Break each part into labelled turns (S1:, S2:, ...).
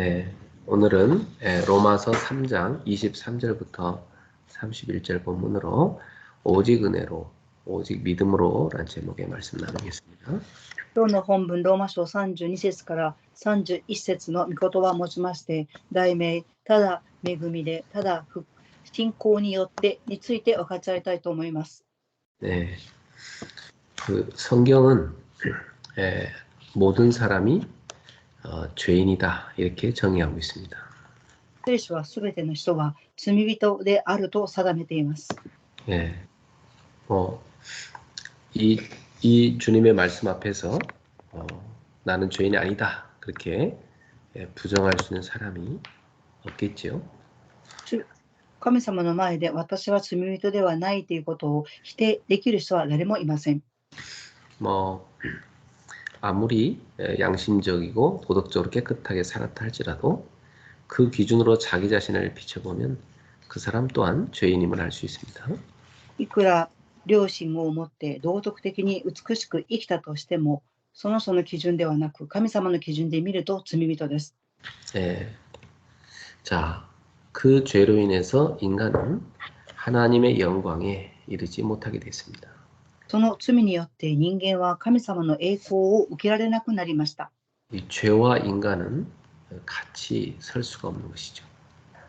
S1: 네, 오늘은 로마서 3장 23절부터 31절 본문으로 오직 은혜로, 오직 믿음으로 라는 제목의 말씀 나누겠습니다.
S2: 今日の本文、ローマ書32節から31節の御言葉を持ちまして、題名、ただ恵みで、ただ信仰によってについて分かち合いたいと思います。
S1: 네, 그 성경은 모든 사람이 죄인이다 이렇게 정의하고 있습니다.
S2: 聖書はすべての人は罪人であると定めています。
S1: 예, 이 주님의 말씀 앞에서 나는 죄인이 아니다 그렇게 부정할 수 있는 사람이 없겠지요.
S2: 神様の前で私は罪人ではないということを否定できる人は誰もいません。
S1: 아무리 양심적이고 도덕적으로 깨끗하게 살았다 할지라도 그 기준으로 자기 자신을 비춰보면 그 사람 또한 죄인임을 알 수 있습니다.
S2: いくら良心を持って道徳的に美しく生きたとしても、その人の基準ではなく神様の基準で見ると罪人です。
S1: 자, 그 죄로 인해서 인간은 하나님의 영광에 이르지 못하게 됐습니다.
S2: その罪によって人間は神様の栄光を受けられなくなりました。
S1: 이 죄와 인간은 같이 설 수가 없는 것이죠.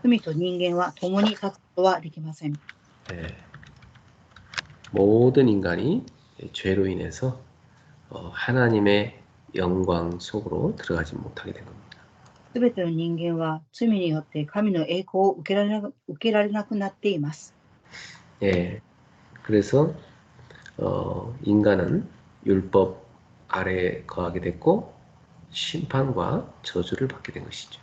S2: 罪と人間は共に立つことはできません。
S1: 모든 인간이 죄로 인해서 하나님의 영광 속으로 들어가지 못하게 된 겁니다.
S2: すべての人間は罪によって神の栄光を受けられなくなっています。
S1: 그래서 인간은 율법 아래에 거하게 됐고 심판과 저주를 받게 된 것이죠.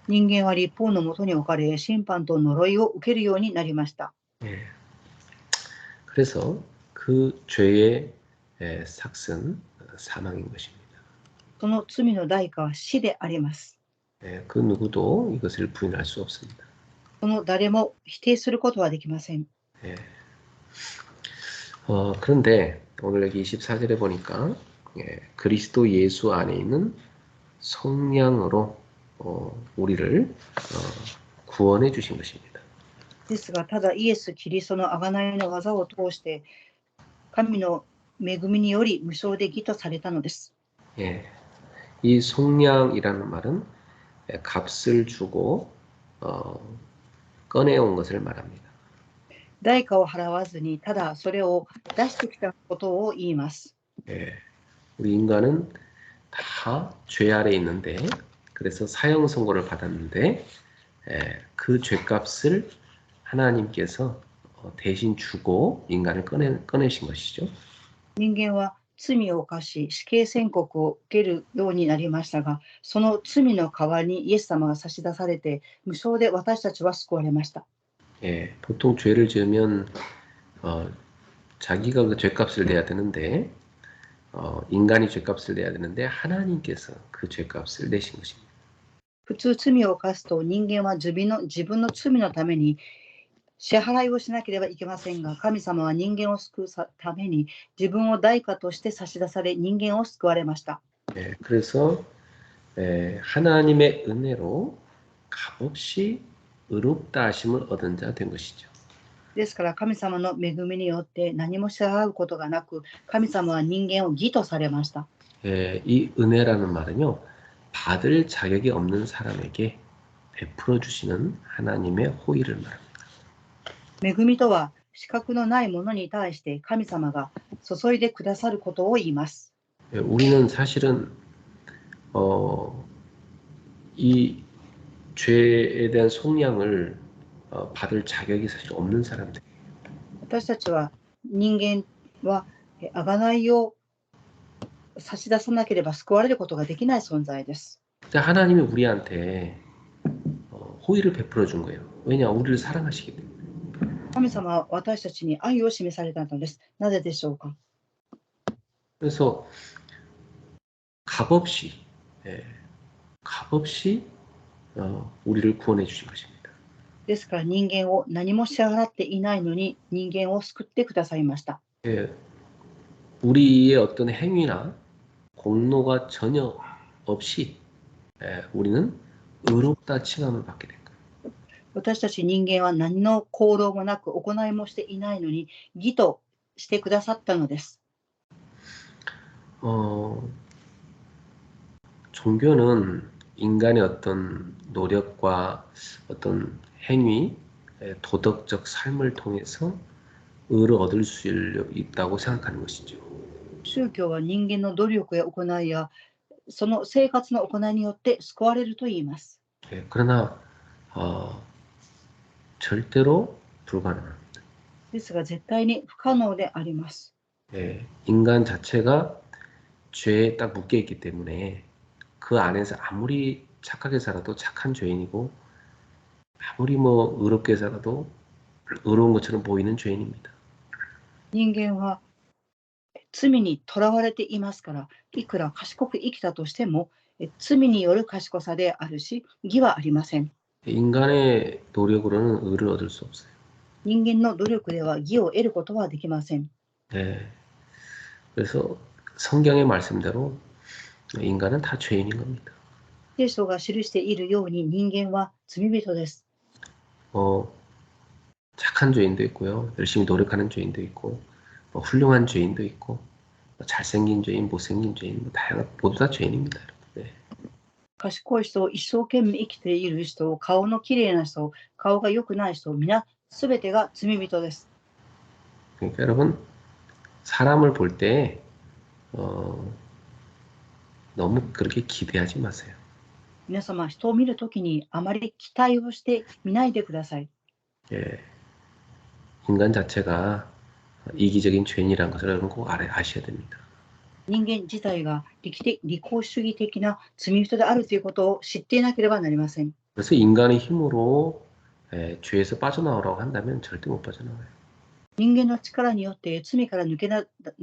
S2: 人間は律法のもとに置かれ、審判と呪いを受けるようになりました。
S1: 그래서 그 죄의 삭은 사망인 것입니다.
S2: その罪の代価は死であります。
S1: 그 누구도 이것을 부인할 수 없습니다.
S2: その誰も否定することはできません。
S1: 그런데 오늘 여기 24절에 보니까 그리스도 예수 안에 있는 성령으로 우리를 구원해 주신 것입니다.
S2: ですが、ただイエス・キリストの贖いの技を通して神の恵みにより無償で義とされたのです。
S1: 이 속량이라는 말은 값을 주고 꺼내온 것을 말합니다.
S2: 代価を払わずにただそれを出してきたことを言います。
S1: 우리 인간은 다 죄 아래 있는데 그래서 사형 선고를 받았는데 그 죄값을 하나님께서 대신 주고 인간을 꺼내신 것이죠.
S2: 人間は罪を犯し死刑宣告を受けるようになりましたが、その罪の代わりにイエス様が差し出されて無償で私たちは救われました。
S1: 보통 죄를 지으면 자기가 그 죄값을 내야 되는데 인간이 죄값을 내야 되는데 하나님께서 그 죄값을 내신 것입니다.
S2: 普通罪を犯すと人間は自分の罪のために支払いをしなければいけませんが、神様は人間を救うために自分を代価として差し出され人間を救われました。
S1: 그래서 하나님의 은혜로 값없이 의롭다 하심을 얻은 자 된 것이죠.
S2: ですから神様の恵みによって何も支払うことがなく、神様は人間を義とされました。
S1: 이 은혜라는 말은요, 받을 자격이 없는 사람에게 베풀어 주시는 하나님의 호의를 말합니다.
S2: 恵みとは資格のないものに対して神様が注いでくださることを言います。
S1: 우리는 사실은 이 죄에 대한 속량을 받을 자격이 사실 없는 사람들.
S2: 私たちは人間は贖いを差し出さなければ救われることができない存在です。
S1: 하나님이 우리한테 호의를 베풀어 준 거예요. 왜냐, 우리를 사랑하시기 때문에.
S2: 神様は私たちに愛を示されたのです。なぜでしょうか。
S1: 그래서 값없이 우리를 구원해 주신 것입니다.
S2: ですから人間を何も支払っていないのに人間を救ってくださいました。
S1: 우리의 어떤 행위나 공로가 전혀 없이 우리는 의롭다 칭함을 받게 된 거예요.
S2: 私たち人間は何の行動もなく行いもしていないのに義としてくださったのです。
S1: 종교는 인간의 어떤 노력과 어떤 행위, 도덕적 삶을 통해서 의를 얻을 수 있다고 생각하는 것이죠.
S2: 宗教は人間の努力や行いやその生活の行いによって救われると言います。
S1: 그러나 절대로 불가능합니다.
S2: ですが絶対に不可能であります。
S1: 인간 자체가 죄에 딱 묶여 있기 때문에 그 안에서 아무리 착하게 살아도 착한 죄인이고 아무리 뭐 의롭게 살아도 의로운 것처럼 보이는 죄인입니다.
S2: 人間は罪にとらわれていますから、いくら賢く生きたとしても罪による賢さであるし義はありません。
S1: 인간의 노력으로는 의를 얻을 수 없어요.
S2: 人間の努力では義を得ることはできません。
S1: 그래서 성경의 말씀대로 인간은 다 죄인인 겁니다.
S2: 聖書が記しているように人間は罪人です。
S1: 착한 죄인도 있고요. 열심히 노력하는 죄인도 있고 훌륭한 죄인도 있고 잘생긴 죄인, 못생긴 죄인 다양한 모두 다 죄인입니다. 네.
S2: 賢い人、一生懸命生きている人、顔のきれいな人、顔が良くない人、皆すべてが罪人です。
S1: 그러니까 여러분 사람을 볼 때 너무 그렇게 기대하지 마세요.
S2: 皆様、人を見るときにあまり期待をして見ないでください。
S1: 인간 자체가 이기적인 죄인이라는 것을 여러분 꼭 아셔야 됩니다.
S2: 人間自体が利己主義的な罪人であるということを知っていなければなりません。
S1: 그래서 인간의 힘으로 죄에서 빠져나오라고 한다면 절대 못 빠져나와요.
S2: 人間の力によって罪から抜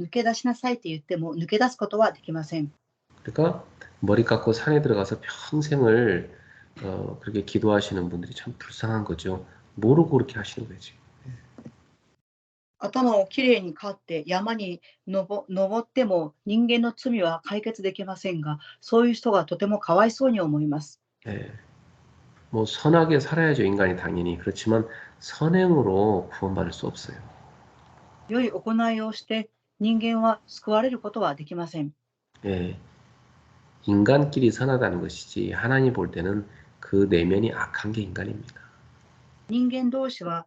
S2: け出しなさいと言っても抜け出すことはできません。
S1: 그러니까 머리 깎고 산에 들어가서 평생을 그렇게 기도하시는 분들이 참 불쌍한 거죠. 모르고 그렇게 하시는 거지.
S2: 頭をきれいに刈って山に登っても人間の罪は解決できませんが、そういう人がとてもかわいそうに思います。
S1: 뭐 선하게 살아야죠, 인간이 당연히. 그렇지만 선행으로 구원받을 수 없어요.
S2: 良い行いをして人間は救われることはできません。
S1: 인간끼리 선하다는 것이지 하나님 볼 때는 그 내면이 악한 게 인간입니다.
S2: 人間同士は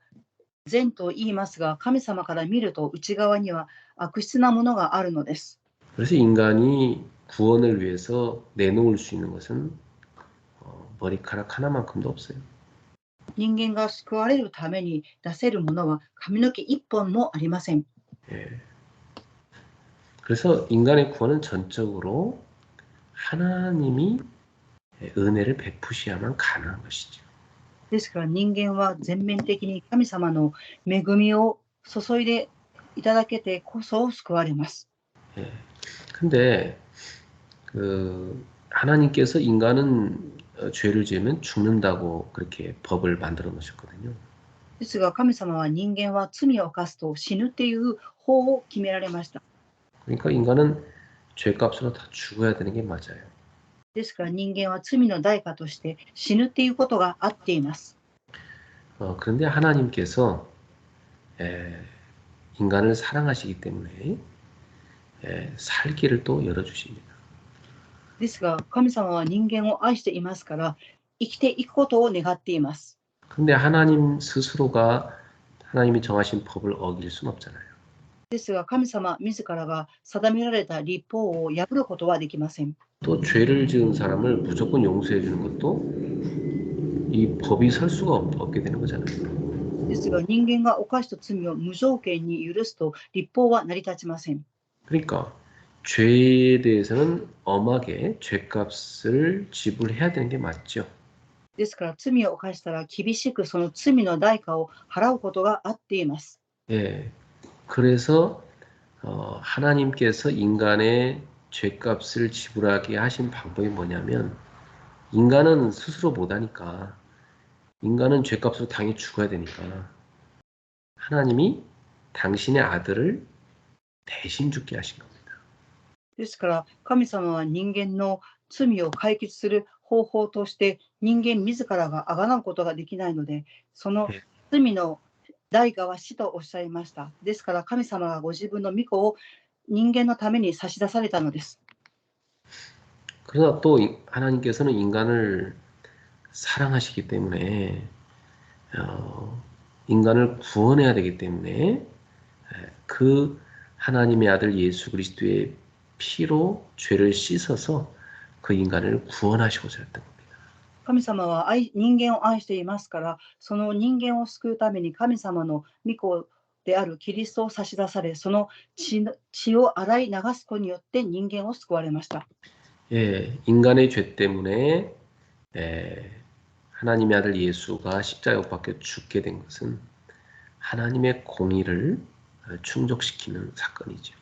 S2: 善と言いますが、神様から見ると内側には悪質なものがあるのです。
S1: 그래서 인간이 구원을 위해서 내놓을 수 있는 것은 머리카락 하나만큼도 없어요.
S2: 人間が救われるために出せるものは髪の毛一本もありません。
S1: 그래서 인간의 구원은 전적으로 하나님이 은혜를 베푸셔야만 가능한 것이죠.
S2: ですから人間は全面的に神様の恵みを注いでいただけてこそ救われます。
S1: 근데 하나님께서 인간은 죄를 지으면 죽는다고 그렇게 법을 만들어 놓으셨거든요.
S2: ですが神様は人間は罪を犯すと死ぬっていう法を決められました。
S1: 그러니까 인간은 죄값으로 다 죽어야 되는 게 맞아요.
S2: ですから人間は罪の代価として死ぬっていうことがあっています。
S1: 그런데 하나님께서 인간을 사랑하시기 때문에 살 길을 또 열어주십니다.
S2: ですが神様は人間を愛していますから生きていくことを願っています。
S1: 근데 하나님 스스로가 하나님이 정하신 법을 어길 수는 없잖아요.
S2: ですが神様自らが定められた律法を破ることはできません。
S1: 또 죄를 지은 사람을 무조건 용서해 주는 것도 이 법이 설 수가 없게 되는 거잖아요.
S2: ですが人間が犯した罪を無条件に許すと律法は成り立ちません。
S1: 그러니까 죄에 대해서는 엄하게 죄값을 지불해야 되는 게 맞죠.
S2: ですから罪を犯したら厳しくその罪の代価を払うことがあっています。
S1: 그래서 하나님께서 인간의 죄값을 지불하게 하신 방법이 뭐냐면 인간은 스스로 못하니까 인간은 죄값으로 당연히 죽어야 되니까 하나님이 당신의 아들을 대신 죽게 하신 겁니다.
S2: ですから神様は人間の罪を解決する方法として人間自らがあがなうことができないので、その
S1: 예.
S2: 罪の代価は死とおっしゃいました。ですから神様がご自分の御子を人間のために差し出されたのです。
S1: 그러나 또 하나님께서는 인간을 사랑하시기 때문에 인간을 구원해야 되기 때문에 그 하나님의 아들 예수 그리스도의 피로 죄를 씻어서 그 인간을 구원하시고자 했던 겁니다.
S2: 神様は人間を愛していますから、その人間を救うために神様の御子であるキリストを差し出され、その血を洗い流すことによって人間を救われました。
S1: 예, 인간의 죄 때문에 하나님의 아들 예수가 십자가에 못 박혀 죽게 된 것은 하나님의 공의를 충족시키는 사건이죠.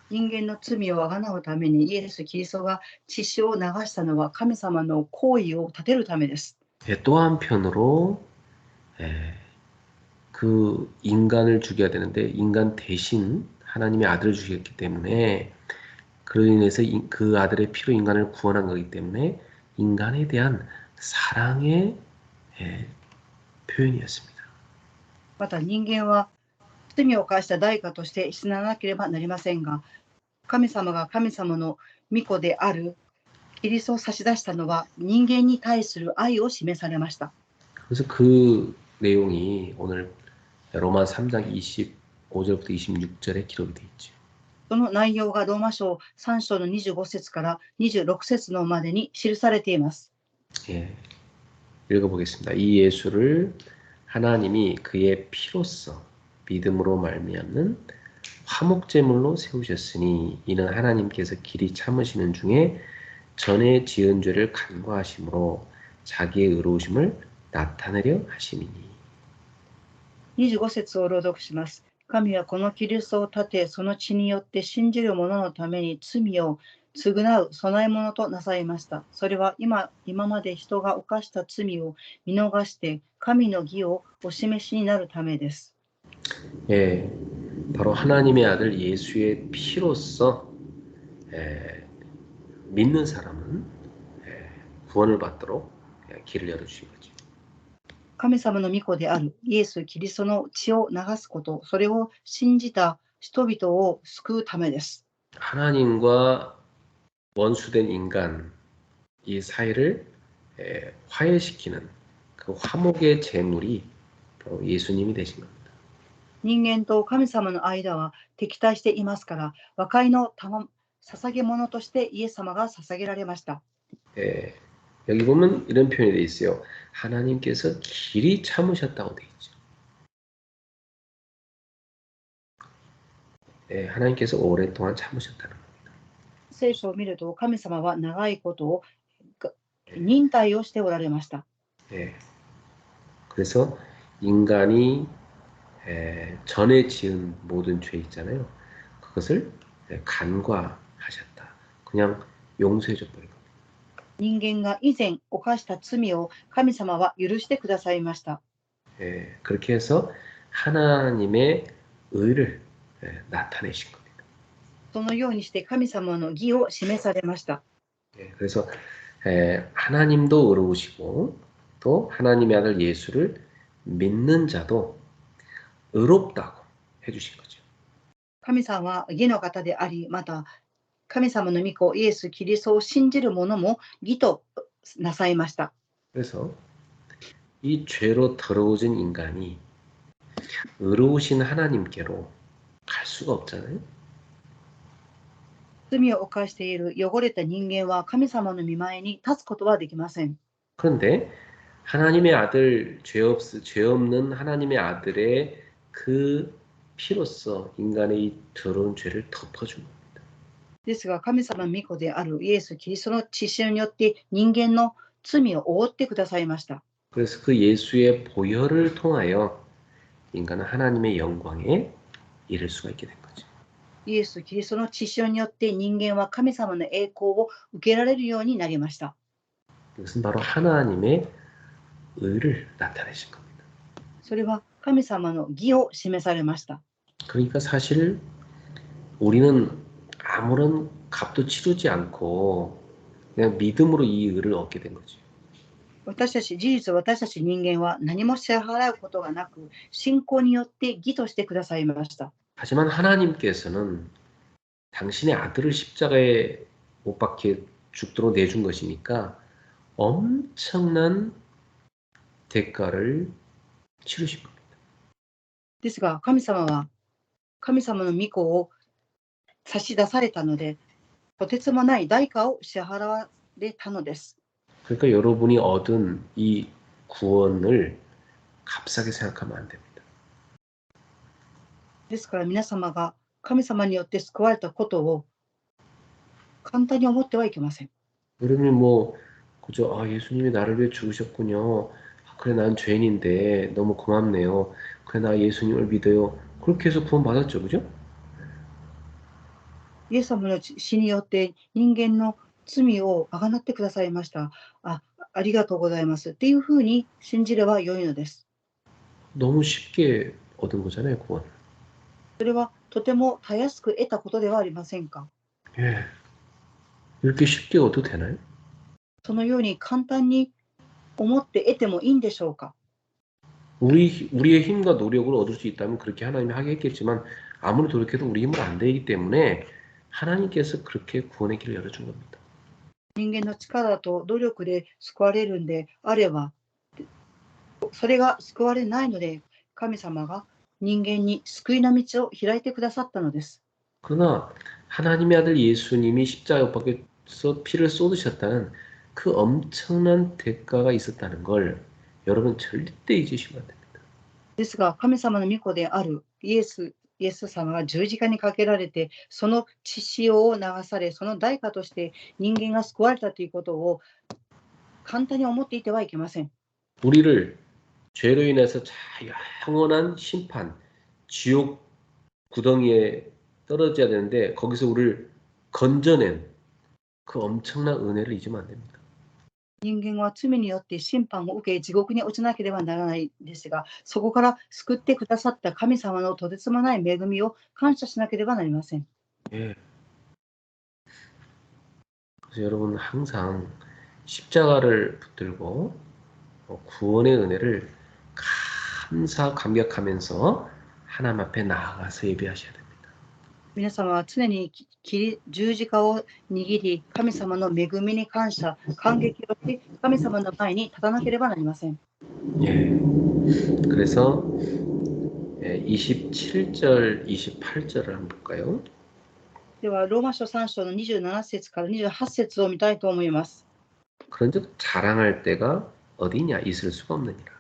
S2: 人間の罪をあがなうためにイエス・キリストが血潮を流したのは神様の行為を立てるためです。
S1: 예, 또 한편으로 그 인간을 죽여야 되는데 인간 대신 하나님의 아들을 죽였기 때문에 그로 인해서 그 아들의 피로 인간을 구원한 거기 때문에 인간에 대한 사랑의 표현이었습니다.
S2: また人間は罪を犯した代価として死ななければなりませんが、神様が神様の御子であるキリストを差し出したのは人間に対する愛を示されました。
S1: 그래서 그 내용이 오늘 로마 3장 25절부터 26절에 기록이 되어 있죠.
S2: その内容がローマ書3章の25節から26節のまでに記されています。
S1: 예, 읽어보겠습니다. 이 예수를 하나님이 그의 피로써 믿음으로 말미암는 화목제물로 세우셨으니 이는 하나님께서 길이 참으시는 중에 전에 지은 죄를 간과하심으로 자기의 의로우심을 나타내려 하심이니.
S2: 25節を朗読します。神はこのキリストを立て、その血によって信じる者のために罪を償う供え物となさいました。それは今まで人が犯した罪を見逃して神の義をお示しになるためです。
S1: 예, 바로 하나님의 아들 예수의 피로써 믿는 사람은 구원을 받도록 길을 열어주신 거죠.
S2: 神様の御子であるイエス・キリストの血を流すこと、それを信じた人々を救うためです。
S1: 하나님과 원수된 인간 이 사이를 화해시키는 그 화목의 제물이 바로 예수님이 되신 겁니다.
S2: 人間と神様の間は敵対していますから、和解の捧げ物としてイエス様が捧げられました。
S1: 여기 보면 이런 표현이 되어 있어요. 하나님께서 길이 참으셨다고 되어 있죠. 하나님께서 오랫동안 참으셨다는 겁니다.
S2: 聖書を見ると、神様は長いことを忍耐をしておられました。
S1: 그래서 인간이 전에 지은 모든 죄 있잖아요. 그것을 간과하셨다. 그냥 용서해 줘 버린 겁니다.
S2: 人間が以前犯した罪を神様は許してくださいました。
S1: 그렇게 해서 하나님의 의를 나타내신 겁니다.
S2: そのようにして神様の義を示されました。
S1: 그래서 하나님도 의로우시고 또 하나님의 아들 예수를 믿는 자도 의롭다고 해주신 거죠.
S2: 神様は義の方であり、また神様の御子イエス・キリストを信じる者も義となさいました。
S1: 그래서 이 죄로 더러워진 인간이 의로우신 하나님께로 갈 수가 없잖아요.
S2: 罪を犯している汚れた人間は神様の御前に立つことはできません。
S1: 그런데 하나님의 아들 죄 없는 하나님의 아들의 그 피로써 인간의 이 더러운 죄를 덮어준 겁니다.
S2: ですが神様の御子であるイエス・キリストの血潮によって人間の罪を覆ってくださいました。
S1: 그래서 그 예수의 보혈을 통하여 인간은 하나님의 영광에 이를 수가 있게 된 거죠.
S2: イエス・キリストの血潮によって人間は神様の栄光を受けられるようになりました。
S1: 이것은 바로 하나님의 의를 나타내신 겁니다.
S2: それは神様の義を示されました。
S1: 그러니까 사실 우리는 아무런 값도 치르지 않고 그냥 믿음으로 이 의를 얻게 된 거죠.
S2: 私たち、事実私たち人間は何も支払うことがなく、信仰によって義としてくださいました。
S1: 하지만 하나님께서는 당신의 아들을 십자가에 못 박혀 죽도록 내준 것이니까 엄청난 대가를 치르신 겁니다.
S2: ですが、神様は神様の御子を差し出されたので、とてつもない代価を支払われたのです。
S1: 그러니까 여러분이 얻은 이 구원을 값싸게 생각하면 안 됩니다.
S2: ですから皆様が神様によって救われたことを簡単に思ってはいけません。
S1: 여러분이 뭐 그저 예수님이 나를 위해 죽으셨군요. 그래 난 죄인인데 너무 고맙네요. 그래 나 예수님을 믿어요. 그렇게 해서 구원 받았죠, 그죠?
S2: イエス様の死によって人間の罪をあがなってくださいました。ありがとうございますっていうふうに信じれば良いのです。
S1: 너무 쉽게 얻은 거잖아요, 구원.
S2: それはとてもたやすく得たことではありませんか。
S1: 예. 이렇게 쉽게 얻어도 되나요?
S2: そのように簡単に思って得てもいいんでしょうか。
S1: 우리의 힘과 노력으로 얻을 수 있다면 그렇게 하나님이 하겠지만 아무리 노력해도 우리 힘은 안 되기 때문에 하나님께서 그렇게 구원의 길을 열어준 겁니다.
S2: 人間の力と努力で救われるんであれば、それが救われないので、神様が人間に救いの道を開いてくださったのです。
S1: 그러나 하나님의 아들 예수님이 십자가에 못 박혀서 피를 쏟으셨다는 그 엄청난 대가가 있었다는 걸 여러분 절대 잊으시면 안 됩니다.
S2: ですが、神様の御子であるイエス様が十字架にかけられて、その血潮を流され、その代価として人間が救われたということを簡単に思っていてはいけません。
S1: 우리를 죄로 인해서 영원한 심판, 지옥 구덩이에 떨어져야 되는데 거기서 우리를 건져낸 그 엄청난 은혜를 잊으면 안 됩니다.
S2: 人間は罪によって審判を受け、地獄に落ちなければならないですが、そこから救ってくださった神様のとてつもない恵みを感謝しなければなりません。
S1: 예. 그래서 여러분 항상 십자가를 붙들고 구원의 은혜를 감격하면서 하나님 앞에 나아가서 예배하셔야 됩니다.
S2: 皆様は常に十字架を握り、神様の恵みに感謝、感激をし、神様の前に立たなければなりません。
S1: 예. 그래서 27절, 28절을 한번 볼까요?
S2: では、ローマ書3章の27節から28節を見たいと思います。
S1: 그런즉 자랑할 때가 어디냐 있을 수가 없느니라.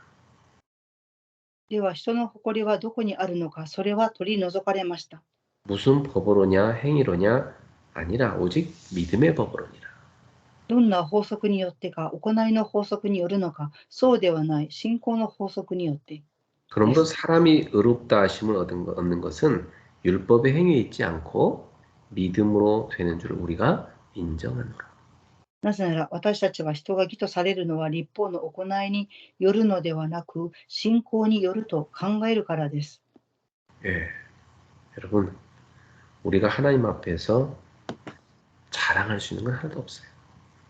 S2: では、人の誇りはどこにあるのか、それは取り除かれました。
S1: 무슨 법으로냐 행위로냐 아니라 오직 믿음의 법으로니라.
S2: どんな法則によってか、行いの法則によるのか、そうではない、信仰の法則によって。
S1: 그러므로 사람이 의롭다 하심을 얻는 것은 율법의 행위에 있지 않고 믿음으로 되는 줄 우리가 인정하노라.
S2: なぜなら私たちは人が義とされるのは立法の行いによるのではなく、信仰によると考えるからです。
S1: 예, 여러분 우리가 하나님 앞에서 자랑할 수 있는 건 하나도 없어요.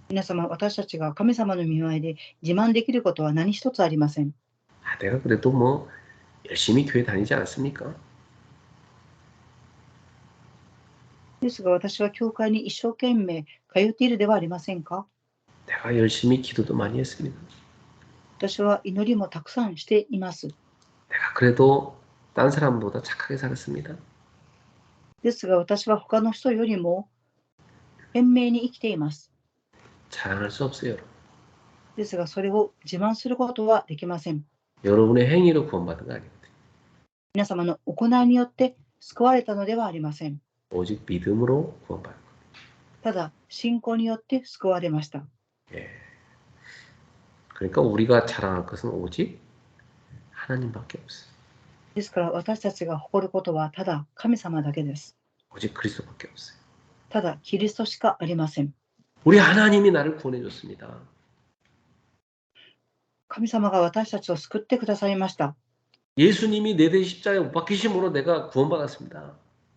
S2: 皆様、私たちが神様の御前で自慢できることは何一つありません。
S1: 내가 그래도 뭐 열심히 교회 다니지 않습니까?
S2: ですが私は教会に一生懸命通っているではありませんか。
S1: 내가 열심히 기도도 많이 했습니다.
S2: 私は祈りもたくさんしています。
S1: 내가 그래도 딴 사람보다 착하게 살았습니다.
S2: ですが私は他の人よりも賢明に生きています。
S1: 자랑할 수 없어요, 여러분.
S2: ですがそれを自慢することはできません。
S1: 여러분의 행위로 구원받은 거 아니거든요.
S2: 皆様の行いによって救われたのではありません。
S1: 오직 믿음으로 구원받은 거.
S2: ただ信仰によって救われました。
S1: 예. 그러니까 우리가 자랑할 것은 오직 하나님밖에 없어요.
S2: ですから私たちが誇ることはただ神様だけです。
S1: 오직 그리스도밖에 없어요.
S2: ただキリストしかありません。
S1: 우리 하나님이 나를 구원해 줬습니다.
S2: 神様が私たちを救ってくださいました。
S1: 예수님이 내 대신 십자가에 못 박히심으로 내가 구원받았습니다.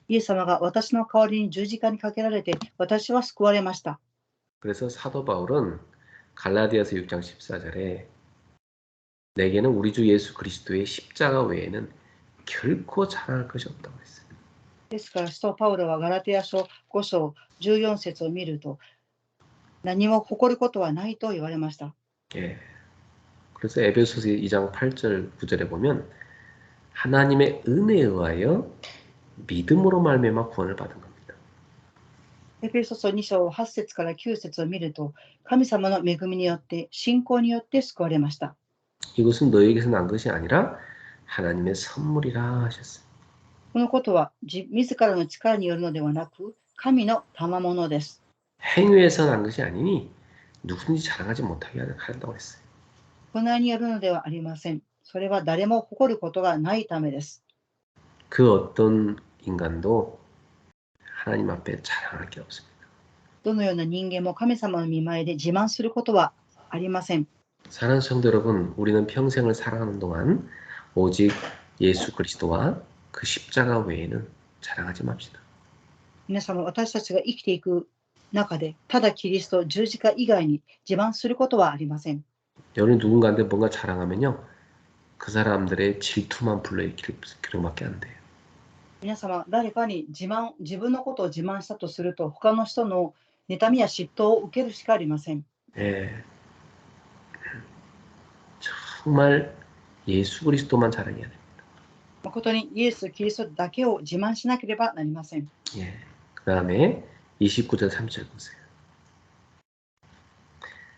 S2: イエス様が私の代わりに十字架にかけられて私は救われました。
S1: 그래서 사도 바울은 갈라디아서 6장 14절에 내게는 우리 주 예수 그리스도의 십자가 외에는 결코 자랑할 것이 없다고 했어요.
S2: ですから、使徒パウロはガラテヤ書5章14節を見ると、何も誇ることはないと言われました。
S1: 예. 그래서 에베소서 2장 8절 9절에 보면 하나님의 은혜에 의하여 믿음으로 말미암아 구원을 받은 겁니다.
S2: エペソ書2章8節から9節を見ると、神様の恵みによって、信仰によって救われました。
S1: 이것은 너에게서 난 것이 아니라 하나님의 선물이라 하셨어요.
S2: このことは自らの力によるのではなく、神の賜物です。
S1: 행위에서 난 것이 아니니 누구든지 자랑하지 못하게 한다고 했어요.
S2: 行いによるのではありません。それは誰も誇ることがないためです。
S1: 그 어떤 인간도 하나님 앞에 자랑할 게 없습니다.
S2: どのような人間も神様の御前で自慢することはありません。
S1: 사랑하는 성도 여러분, 우리는 평생을 살아가는 동안 오직 예수 그리스도와 그 십자가 외에는 자랑하지 맙시다.
S2: 皆様、私たちが生きていく中で、ただキリスト、十字架以外に自慢することはありません。
S1: 여러분이 누군가한테 뭔가 자랑하면요, 그 사람들의 질투만 불러일으킬 그릇밖에 안 돼요.
S2: 皆様、誰かに自分のことを自慢したとすると、他の人の妬みや嫉妬を受けるしかありません。
S1: 예, 정말 예수 그리스도만 자랑해야 돼요.
S2: 誠にイエス・キリストだけを自慢しなければなりません。
S1: 예, 그 다음에 29절 30절 보세요.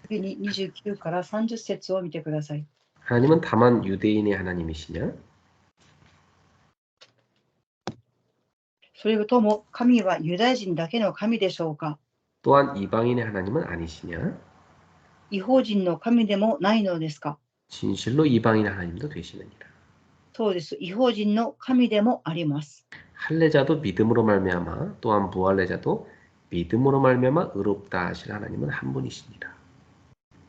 S2: 次に29から30節を見てください。
S1: 하나님은 다만 유대인의 하나님이시냐?
S2: それとも神はユダヤ人だけの神でしょうか？
S1: 또한 이방인의 하나님은 아니시냐?
S2: 異邦人の神でもないのですか？
S1: 진실로 이방인 하나님도 되시느니라.
S2: そうです。異邦人の神でもあります。
S1: 할례자도 믿음으로 말미암아 또한 무할례자도 믿음으로 말미암아 의롭다 하실 하나님은 한 분이시니라.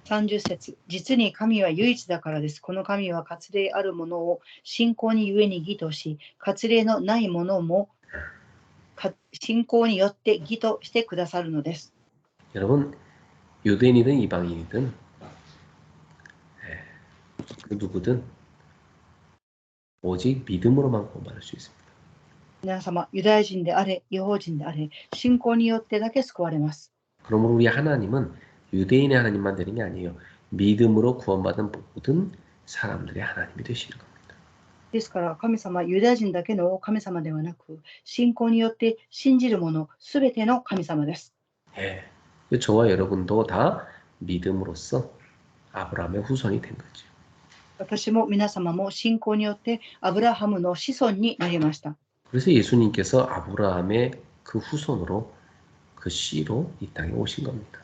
S2: 30節、実に神は唯一だからです。この神は割礼あるものを信仰にゆえに義とし、割礼のないものも信仰によって義としてくださるのです。
S1: 여러분, 유대인이든 이방인이든 그 누구든 오직 믿음으로만 구원받을 수 있습니다.
S2: 皆様、ユダヤ人であれ、異邦人であれ、信仰によってだけ救われます。
S1: 그러므로 우리 하나님은 유대인의 하나님만 되는 게 아니에요. 믿음으로 구원받은 모든 사람들의 하나님이 되시는 겁니다.
S2: ですから神様はユダヤ人だけの神様ではなく、信仰によって信じる者すべての神様です。
S1: 예. 저와 여러분도 다 믿음으로써 아브라함의 후손이 된 거죠.
S2: 私も皆様も信仰によってアブラハムの子孫になりました。
S1: 그래서 예수님께서 아브라함의 그 후손으로 그 씨로 이 땅에 오신 겁니다.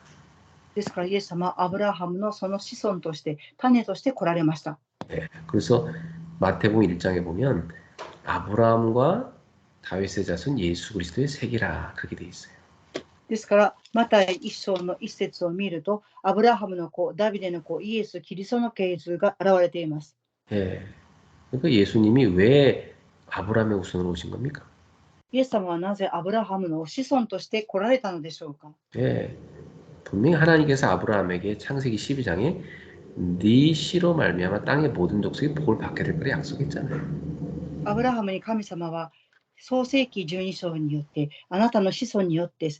S2: ですからイエス様はアブラハムのその子孫として種として来られました。
S1: 예. 그래서 마태복음 1장에 보면 아브라함과 다윗의 자손 예수 그리스도의 세계라 그렇게 돼 있어요.
S2: ですからマタイ一章の一節を見ると、アブラハムの子、ダビデの子、イエス・キリストの系図が現れています。
S1: 예. 그러니까 예수님이 왜 아브라함의 후손으로 오신 겁니까?
S2: イエス様はなぜアブラハムの子孫として来られたのでしょうか？
S1: 예. 분명히 하나님께서 아브라함에게 창세기 12장에 네 씨로 말미암아 땅의 모든 족속이 복을 받게 될 거라 약속했잖아요.
S2: アブラハムに神様は創世記12章によってあなたの子孫によって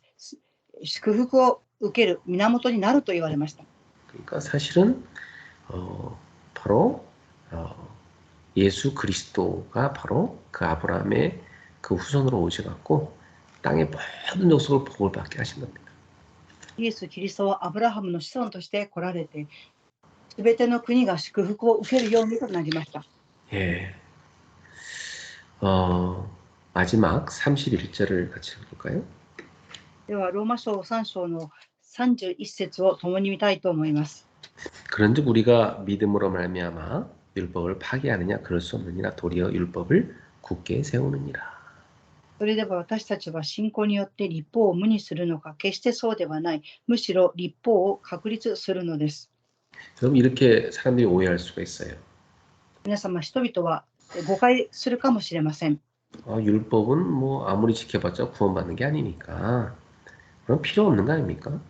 S2: 祝福を受ける源になると言われました。
S1: 그러니까 사실은 바로 예수 그리스도가 바로 그 아브라함의 그 후손으로 오셔갖고 땅의 모든 족속을 복을 받게 하신 겁니다.
S2: イエス・キリストはアブラハムの子孫として来られて、すべての国が祝福を受けるようにとなりました。
S1: 예. 마지막 31절을 같이 읽을까요?
S2: では、ローマ書3章の31節を共に見たいと思います。
S1: 그런즉 우리가 믿음으로 말미암아 율법을 파기하느냐 그럴 수 없느니라 도리어 율법을 굳게 세우느니라.
S2: それでは私たちは信仰によって立法を無にするのか、決してそうではない。むしろ立法を確立するのです。
S1: 그럼 이렇게 사람들이 오해할 수가 있어요.
S2: 皆様、人々は誤解するかもしれません。
S1: 율법은 뭐 아무리 지켜봤자 구원받는 게 아니니까 그럼 필요 없는 거 아닙니까?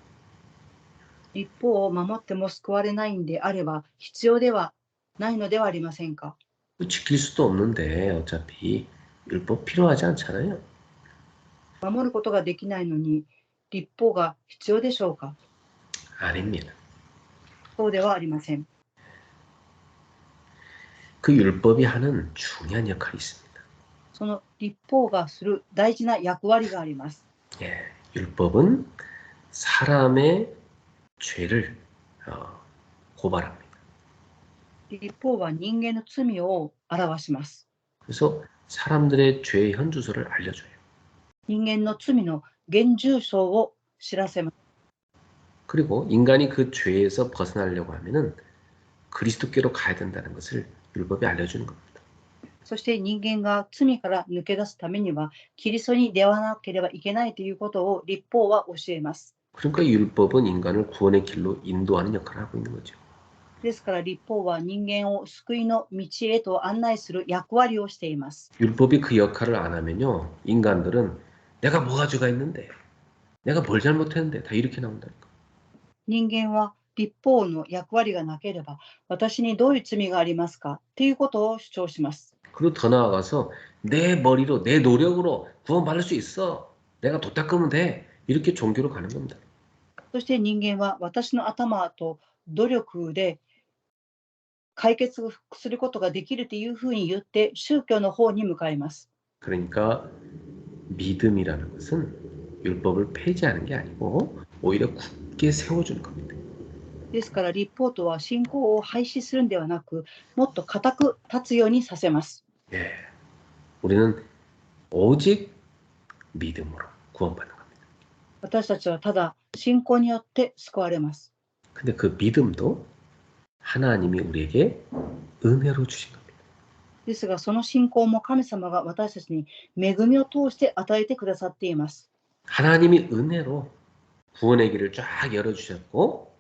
S2: 立法を守っても救われないんであれば、必要ではないのではありませんか。
S1: 또 지킬 수도 없는데 어차피 율법 필요하지 않잖아요.
S2: 守ることができないのに、立法が必要でしょうか。
S1: 아닙니다.
S2: そうではありません。
S1: 그 율법이 하는 중요한 역할이 있습니다.
S2: その立法がする大事な役割があります。
S1: 예, 율법은 사람의 죄를 고발합니다.
S2: 立法は人間の罪を表します。
S1: 그래서 사람들의 죄의 현주소를 알려줘요.
S2: 人間の罪の現住所を知らせます。
S1: 그리고 인간이 그 죄에서 벗어나려고 하면은 그리스도께로 가야 된다는 것을 율법이 알려주는 겁니다.
S2: そして人間が罪から抜け出すためには、キリストに出会わなければいけないということを立法は教えます。
S1: 그러니까 율법은 인간을 구원의 길로 인도하는 역할을 하고 있는 거죠.
S2: ですから立法は人間を救いの道へと案内する役割をしています。
S1: 율법이 그 역할을 안 하면요, 인간들은 내가 뭐가 죄가 있는데, 내가 뭘 잘못했는데 다 이렇게 나온다니까.
S2: 人間は立法の役割がなければ、私にどういう罪がありますかということを主張します。
S1: 그리고 더 나아가서 내 머리로, 내 노력으로 구원받을 수 있어. 내가 도 닦으면 돼. 이렇게 종교로 가는 겁니다.
S2: そして人間は私の頭と努力で解決することができるというふうに言って宗教の方に向かいます。
S1: 그러니까 믿음이라는 것은 율법을 폐지하는 게 아니고 오히려 굳게 세워주는 겁니다.
S2: ですから立法とは信仰を廃止するんではなく、もっと固く立つようにさせます。
S1: 예, 우리는 오직 믿음으로 구원받는 겁니다.
S2: 私たちはただ信仰によって救われます。
S1: 근데 그 믿음도 하나님이 우리에게 은혜로 주신 겁니다.
S2: ですがその信仰も神様が私たちに恵みを通して与えてくださっています。
S1: 하나님이 은혜로 구원의 길을 쫙 열어주셨고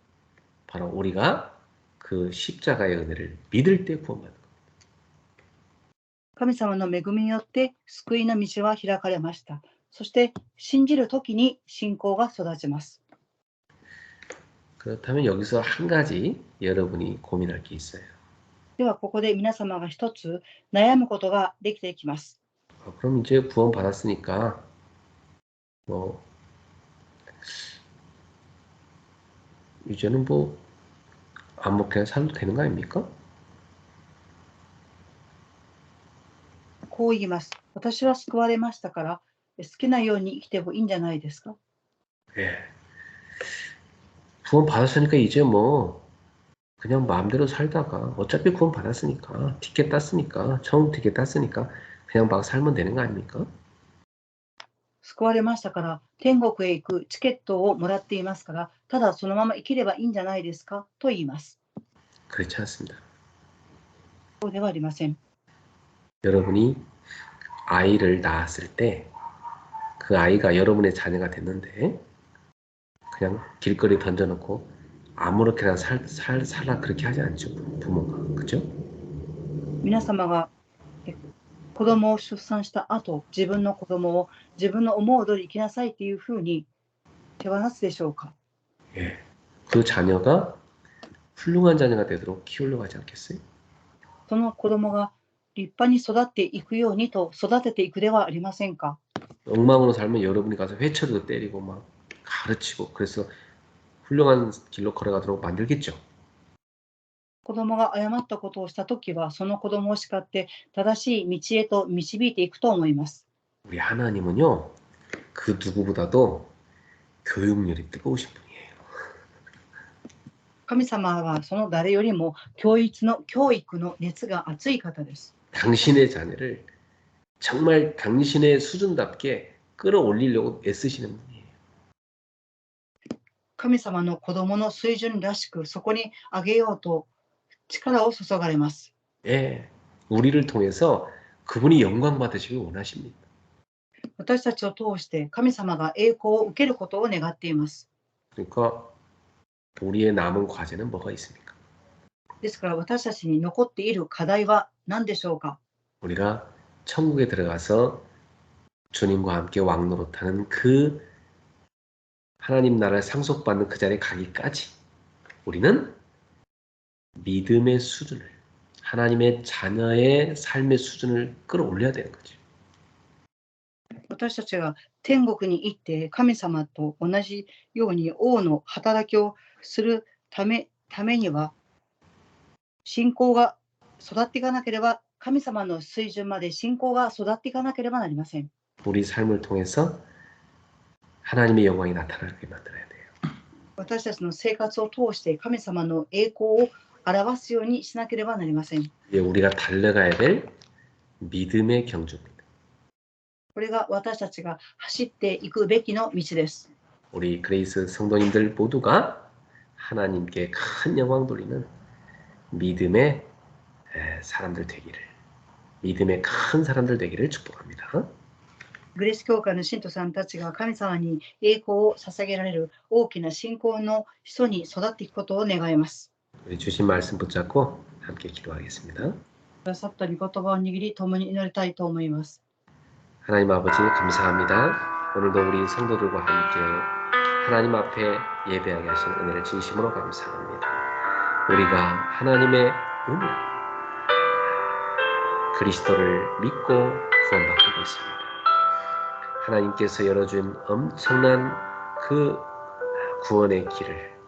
S1: 바로 우리가 그 십자가의 은혜를 믿을 때 구원받는 겁니다.
S2: 神様の恵みによって救いの道は開かれました。そして信じるときに信仰が育ちます。
S1: 그렇다면 여기서 한 가지 여러분이 고민할 게 있어요.
S2: ではここで皆様が一つ悩むことができてきます。
S1: 그럼 이제 구원받았으니까 뭐 이제는 뭐 아무렇게나 살도 되는 거 아닙니까?
S2: こう言います。私は救われましたから好きなように生きてもいいんじゃないですか。
S1: 예. 구원받았으니까 이제 뭐 그냥 마음대로 살다가 어차피 구원받았으니까 티켓 땄으니까 처음 티켓 땄으니까 그냥 막 살면 되는 거 아닙니까?
S2: 救われましたから天国へ行くチケットをもらっていますから、ただそのまま生きればいいんじゃないですかと言います。
S1: 그렇지 않습니다.
S2: そうではありません。
S1: 여러분이 아이를 낳았을 때 그 아이가 여러분의 자녀가 됐는데 그냥 길거리 던져놓고 아무렇게나 살라 그렇게 하지 않죠. 부모가. 그죠?
S2: 皆様が子供を出産した後、自分の子供を自分の思う通り生きなさいというふうに手放すでしょうか。
S1: 예. 그 자녀가 훌륭한 자녀가 되도록 키우려고 하지 않겠어요?
S2: その子供が立派に育っていくようにと育てていくではありませんか。
S1: 엉망으로 살면 여러분이 가서 회초리도 때리고 막 가르치고 그래서 훌륭한 길로 걸어가도록 만들겠죠.
S2: 子供が誤ったことをしたときは、その子供を叱って正しい道へと導いていくと思います。
S1: 우리 하나님은요, 그 누구보다도 교육률이 뜨거우신 분이에요.
S2: 神様はその誰よりも教育の熱が熱い方です。
S1: 당신의 자녀를 정말 당신의 수준답게 끌어올리려고 애쓰시는 분이에요.
S2: 神様の子供の水準らしくそこに上げようと力を注がれます。
S1: 예, 우리를 통해서 그분이 영광 받으시길 원하십니다.
S2: 私たちを通して神様が栄光を受けることを願っています。
S1: 그러니까 우리의 남은 과제는 뭐가 있습니까?
S2: ですから私たちに残っている課題は何でしょうか。
S1: 우리가 천국에 들어가서 주님과 함께 왕노릇하는 그 하나님 나라를 상속받는 그 자리에 가기까지 우리는 믿음의 수준을, 하나님의 자녀의 삶의 수준을 끌어올려야 되는 거죠.
S2: 私たちが天国に行って神様と同じように王の働きをするためには、信仰が育っていかなければ、神様の水準まで信仰が育っていかなければなりません。
S1: 우리 삶을 통해서 하나님의 영광이 나타나게 만들어야 돼요.
S2: 私たちの生活を通して神様の栄光を表すようにしなければなりません。
S1: 이게 우리가 달려가야 될 믿음의 경주입니다.
S2: これが私たちが走っていくべきの道です。
S1: 우리 그레이스 성도님들 모두가 하나님께 큰 영광 돌리는 믿음의 사람들 되기를, 믿음의 큰 사람들 되기를 축복합니다.
S2: グレース教会の信徒さんたちが神様に栄光を捧げられる大きな信仰の人に育っていくことを願います。
S1: 우리 주신 말씀 붙잡고 함께 기도하겠습니다.
S2: くださった御言葉を握り、共に祈りたいと思います。
S1: 하나님 아버지 감사합니다. 오늘도 우리 성도들과 함께 하나님 앞에 예배하게 하신 은혜를 진심으로 감사합니다. 우리가 하나님의 은혜, 그리스도를 믿고 구원받게 됐습니다. 하나님께서 열어준 엄청난 그 구원의 길을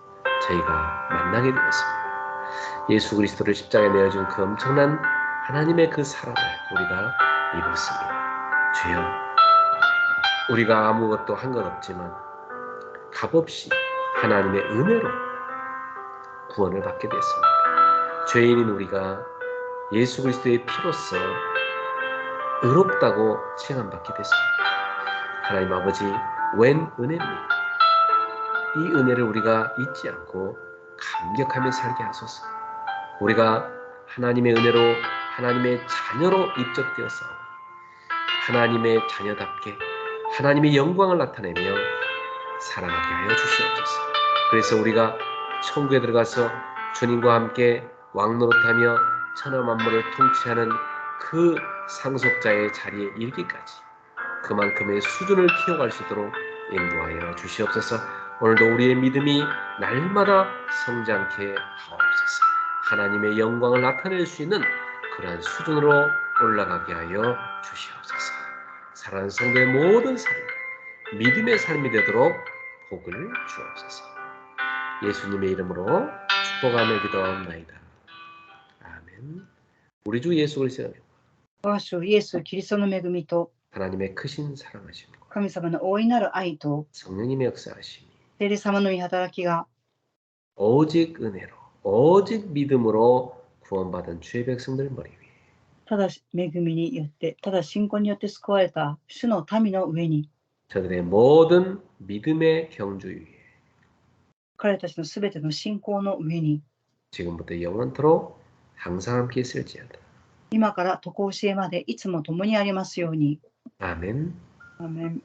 S1: 저희가 만나게 되었습니다. 예수 그리스도를 십자가에 내어준 그 엄청난 하나님의 그 사랑을 우리가 입었습니다. 주여, 우리가 아무것도 한 것 없지만 값없이 하나님의 은혜로 구원을 받게 됐습니다. 죄인인 우리가 예수 그리스도의 피로써 의롭다고 칭함받게 됐습니다. 하나님 아버지, 웬 은혜입니까? 이 은혜를 우리가 잊지 않고 감격하며 살게 하소서. 우리가 하나님의 은혜로 하나님의 자녀로 입적되어서 하나님의 자녀답게 하나님의 영광을 나타내며 살아가게 하여 주시옵소서. 그래서 우리가 천국에 들어가서 주님과 함께 왕노릇하며 천하 만물을 통치하는 그 상속자의 자리에 이르기까지 그만큼의 수준을 키워갈 수 있도록 인도하여 주시옵소서. 오늘도 우리의 믿음이 날마다 성장케 하옵소서. 하나님의 영광을 나타낼 수 있는 그러한 수준으로 올라가게 하여 주시옵소서. 사랑하는 성도의 모든 삶, 믿음의 삶이 되도록 복을 주옵소서. 예수님의 이름으로 축복하며 기도하옵나이다. 아멘. 우리 주 예수 그리스도의
S2: 我が主イエス・キリストの恵みと
S1: 하나님의 크신 사랑하심과
S2: 神様の大いなる愛と
S1: 성령님의 역사하심이
S2: 聖霊様の御働きが
S1: 오직 은혜로 오직 믿음으로 구원받은 주의 백성들 머리 위에
S2: ただ恵みによって、ただ信仰によって救われた主の民の上に、
S1: 저들의 모든 믿음의 경주 위에
S2: 彼たちのすべての信仰の上に、
S1: 지금부터 영원토록 항상 함께 있을지어다.
S2: 今から常しえまでいつも共にありますように。
S1: 아멘.
S2: アーメン。